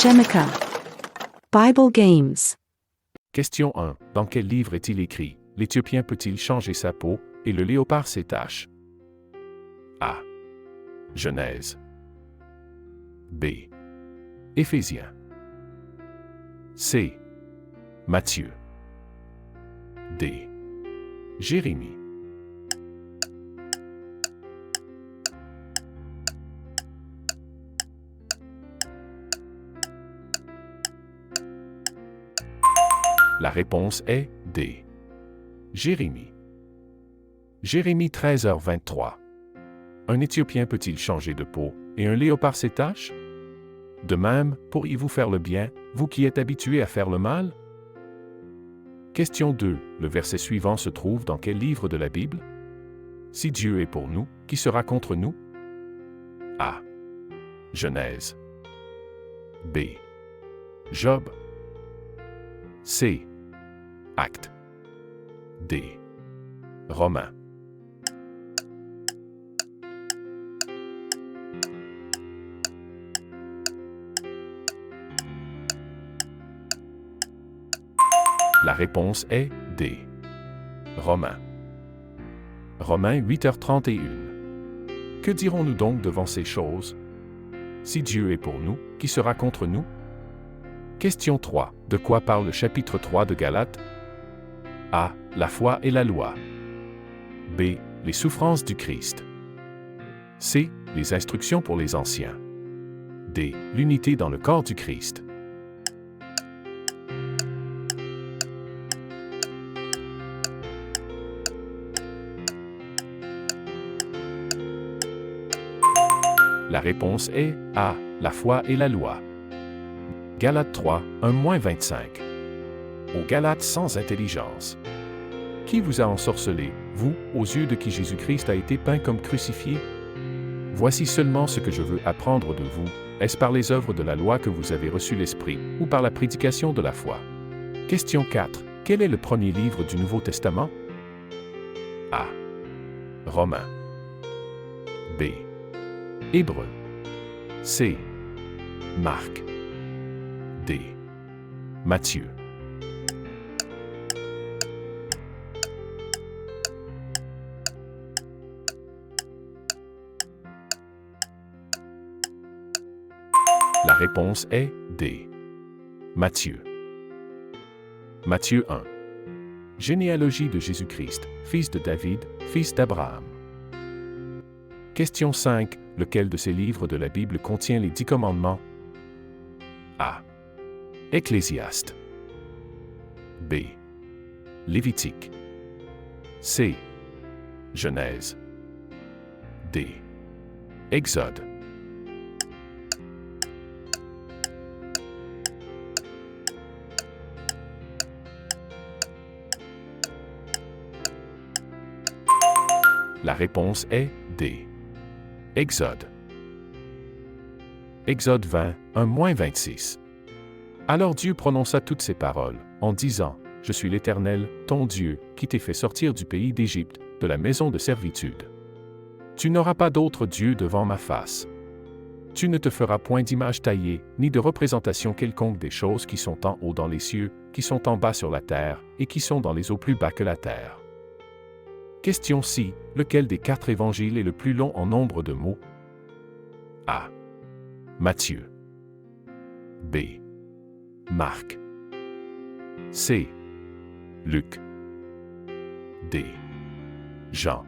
Shemika. Bible Games. Question 1. Dans quel livre est-il écrit « L'Éthiopien peut-il changer sa peau et le léopard ses taches » A. Genèse. B. Éphésiens. C. Matthieu. D. Jérémie. La réponse est D. Jérémie. Jérémie 13h23. Un Éthiopien peut-il changer de peau et un léopard ses taches? De même, pourriez-vous faire le bien, vous qui êtes habitués à faire le mal? Question 2. Le verset suivant se trouve dans quel livre de la Bible? Si Dieu est pour nous, qui sera contre nous? A. Genèse. B. Job. C. Actes. D. Romains. La réponse est D. Romains. Romains 8h31. Que dirons-nous donc devant ces choses? Si Dieu est pour nous, qui sera contre nous? Question 3. De quoi parle le chapitre 3 de Galates? A. La foi et la loi. B. Les souffrances du Christ. C. Les instructions pour les anciens. D. L'unité dans le corps du Christ. La réponse est A. La foi et la loi. Galates 3, 1-25. Aux Galates sans intelligence. Qui vous a ensorcelé, vous, aux yeux de qui Jésus-Christ a été peint comme crucifié? Voici seulement ce que je veux apprendre de vous. Est-ce par les œuvres de la loi que vous avez reçu l'Esprit, ou par la prédication de la foi? Question 4. Quel est le premier livre du Nouveau Testament? A. Romains. B. Hébreux. C. Marc. D. Matthieu. La réponse est D. Matthieu. Matthieu 1. Généalogie de Jésus-Christ, fils de David, fils d'Abraham. Question 5. Lequel de ces livres de la Bible contient les 10 commandements? A. Ecclésiaste. B. Lévitique. C. Genèse. D. Exode. La réponse est D. Exode. Exode 20, 1-26. Alors Dieu prononça toutes ces paroles, en disant, « Je suis l'Éternel, ton Dieu, qui t'ai fait sortir du pays d'Égypte, de la maison de servitude. Tu n'auras pas d'autre Dieu devant ma face. Tu ne te feras point d'image taillée, ni de représentation quelconque des choses qui sont en haut dans les cieux, qui sont en bas sur la terre, et qui sont dans les eaux plus bas que la terre. » Question 6. Lequel des 4 évangiles est le plus long en nombre de mots? A. Matthieu. B. Marc. C. Luc. D. Jean.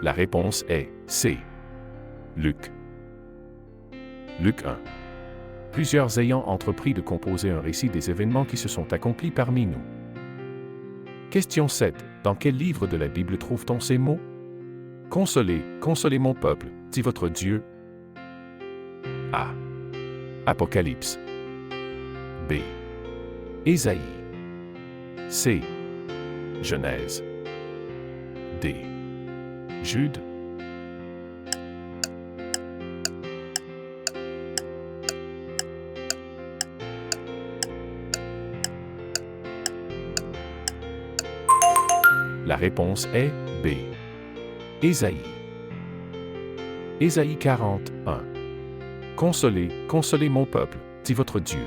La réponse est C. Luc. Luc 1. Plusieurs ayant entrepris de composer un récit des événements qui se sont accomplis parmi nous. Question 7. Dans quel livre de la Bible trouve-t-on ces mots? Consolez, consolez mon peuple, dit votre Dieu. A. Apocalypse. B. Ésaïe. C. Genèse. D. Jude. La réponse est B. Ésaïe. Ésaïe 40, 1. Consolez, consolez mon peuple, dit votre Dieu.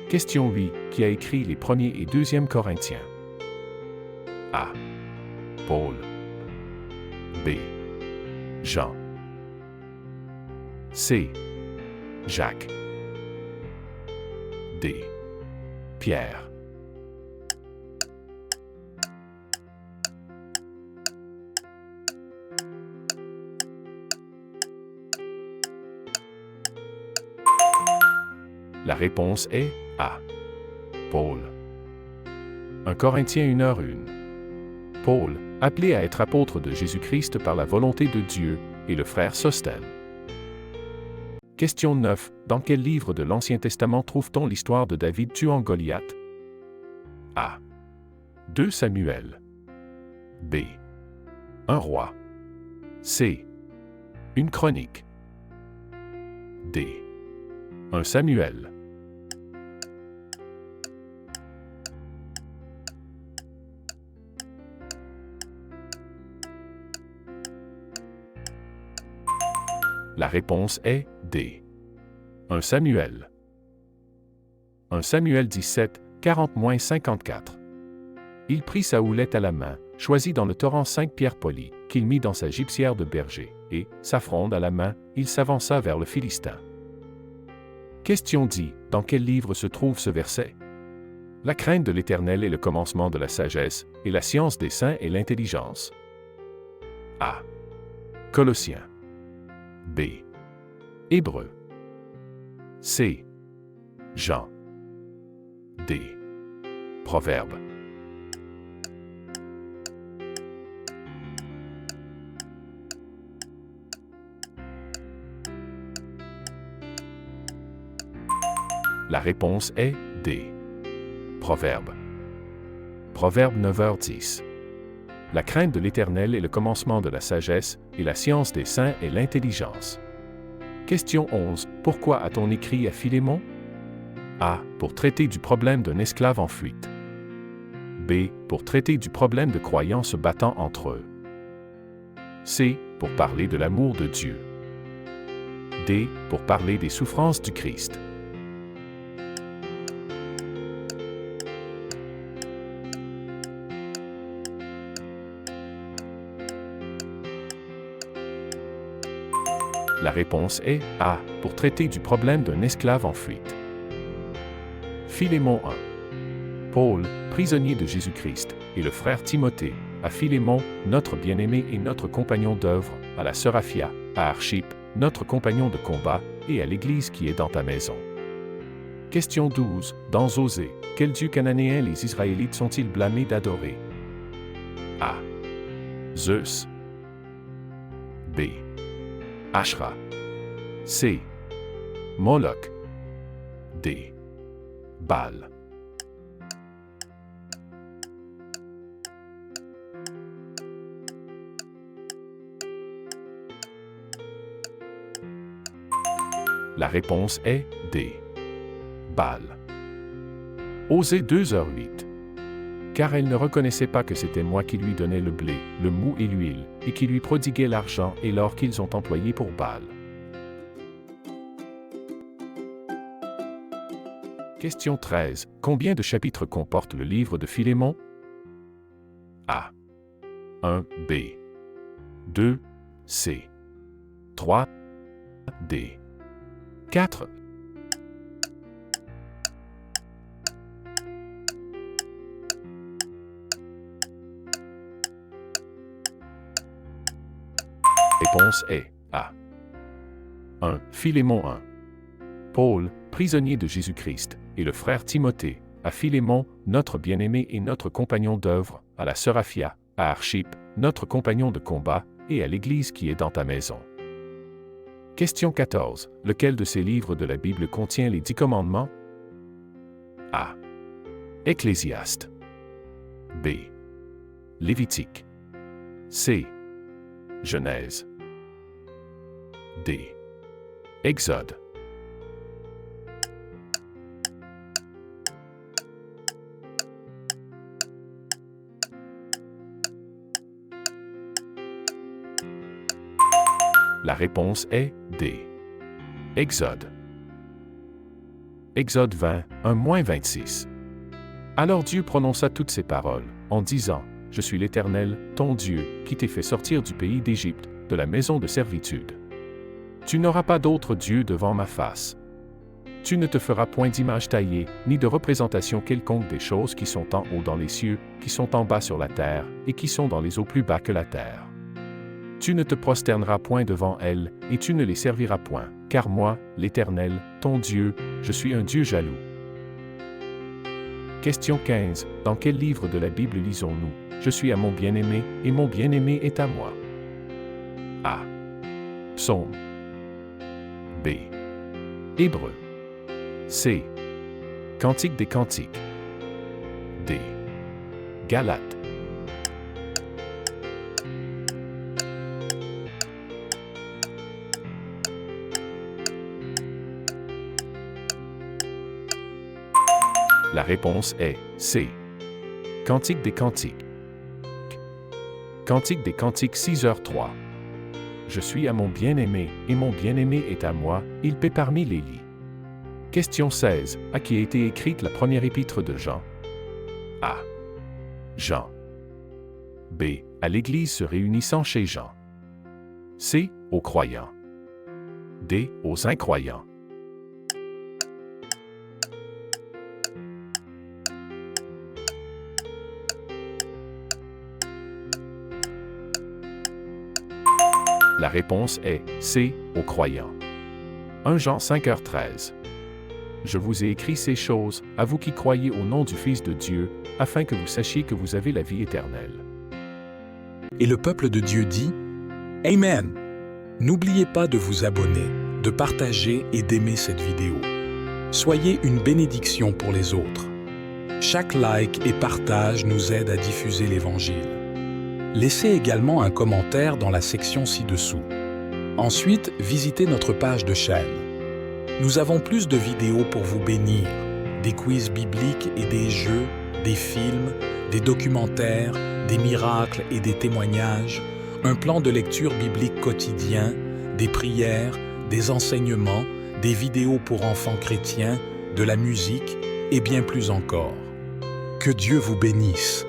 Question 8. Qui a écrit les 1er et 2e Corinthiens? A. Paul. B. Jean. C. Jacques. D. Pierre. La réponse est A. Paul. 1 Corinthiens 1h1. Paul, appelé à être apôtre de Jésus-Christ par la volonté de Dieu, et le frère Sostène. Question 9. Dans quel livre de l'Ancien Testament trouve-t-on l'histoire de David tuant Goliath? A. 2 Samuel. B. 1 Roi. C. Une Chronique. D. 1 Samuel. La réponse est D. 1 Samuel. 1 Samuel 17, 40-54. Il prit sa houlette à la main, choisit dans le torrent 5 pierres polies, qu'il mit dans sa gibecière de berger, et, sa fronde à la main, il s'avança vers le Philistin. Question 10. Dans quel livre se trouve ce verset? La crainte de l'Éternel est le commencement de la sagesse, et la science des saints est l'intelligence. A. Colossiens. B. Hébreux. C. Jean. D. Proverbes. La réponse est D. Proverbes. Proverbe 9h10. La crainte de l'Éternel est le commencement de la sagesse, et la science des saints est l'intelligence. Question 11. Pourquoi a-t-on écrit à Philémon? A. Pour traiter du problème d'un esclave en fuite. B. Pour traiter du problème de croyants se battant entre eux. C. Pour parler de l'amour de Dieu. D. Pour parler des souffrances du Christ. La réponse est A. Pour traiter du problème d'un esclave en fuite. Philémon 1. Paul, prisonnier de Jésus-Christ, et le frère Timothée, à Philémon, notre bien-aimé et notre compagnon d'œuvre, à la sœur Aphia, à Archippe, notre compagnon de combat, et à l'Église qui est dans ta maison. Question 12. Dans Osée, quel dieu cananéen les Israélites sont-ils blâmés d'adorer? A. Zeus. B. Ashra. C. Moloch. D. Baal. La réponse est D. Baal. Osée 2h8. Car elle ne reconnaissait pas que c'était moi qui lui donnais le blé, le mou et l'huile, et qui lui prodiguais l'argent et l'or qu'ils ont employés pour Baal. Question 13. Combien de chapitres comporte le livre de Philémon? A. 1 B. 2 C. 3 D. 4. Réponse est A. 1. Philémon 1. Paul, prisonnier de Jésus-Christ, et le frère Timothée, à Philémon, notre bien-aimé et notre compagnon d'œuvre, à la sœur Aphia, à Archippe, notre compagnon de combat, et à l'Église qui est dans ta maison. Question 14. Lequel de ces livres de la Bible contient les 10 commandements? A. Ecclésiaste. B. Lévitique. C. Genèse. D. Exode. La réponse est D. Exode. Exode 20, 1-26. Alors Dieu prononça toutes ces paroles, en disant, « Je suis l'Éternel, ton Dieu, qui t'ai fait sortir du pays d'Égypte, de la maison de servitude. Tu n'auras pas d'autre Dieu devant ma face. Tu ne te feras point d'image taillée, ni de représentation quelconque des choses qui sont en haut dans les cieux, qui sont en bas sur la terre, et qui sont dans les eaux plus bas que la terre. Tu ne te prosterneras point devant elles, et tu ne les serviras point, car moi, l'Éternel, ton Dieu, je suis un Dieu jaloux. » Question 15. Dans quel livre de la Bible lisons-nous « Je suis à mon bien-aimé, et mon bien-aimé est à moi » ? A. Psaume. B. Hébreux. C. Cantique des Cantiques. D. Galates. La réponse est C. Cantique des Cantiques. Cantique des Cantiques 6h03. Je suis à mon bien-aimé, et mon bien-aimé est à moi, il paît parmi les lits. Question 16. À qui a été écrite la première épître de Jean? A. Jean. B. À l'Église se réunissant chez Jean. C. Aux croyants. D. Aux incroyants. La réponse est C. Aux croyants. 1 Jean 5h13. Je vous ai écrit ces choses, à vous qui croyez au nom du Fils de Dieu, afin que vous sachiez que vous avez la vie éternelle. Et le peuple de Dieu dit « Amen ». N'oubliez pas de vous abonner, de partager et d'aimer cette vidéo. Soyez une bénédiction pour les autres. Chaque like et partage nous aide à diffuser l'Évangile. Laissez également un commentaire dans la section ci-dessous. Ensuite, visitez notre page de chaîne. Nous avons plus de vidéos pour vous bénir, des quiz bibliques et des jeux, des films, des documentaires, des miracles et des témoignages, un plan de lecture biblique quotidien, des prières, des enseignements, des vidéos pour enfants chrétiens, de la musique et bien plus encore. Que Dieu vous bénisse.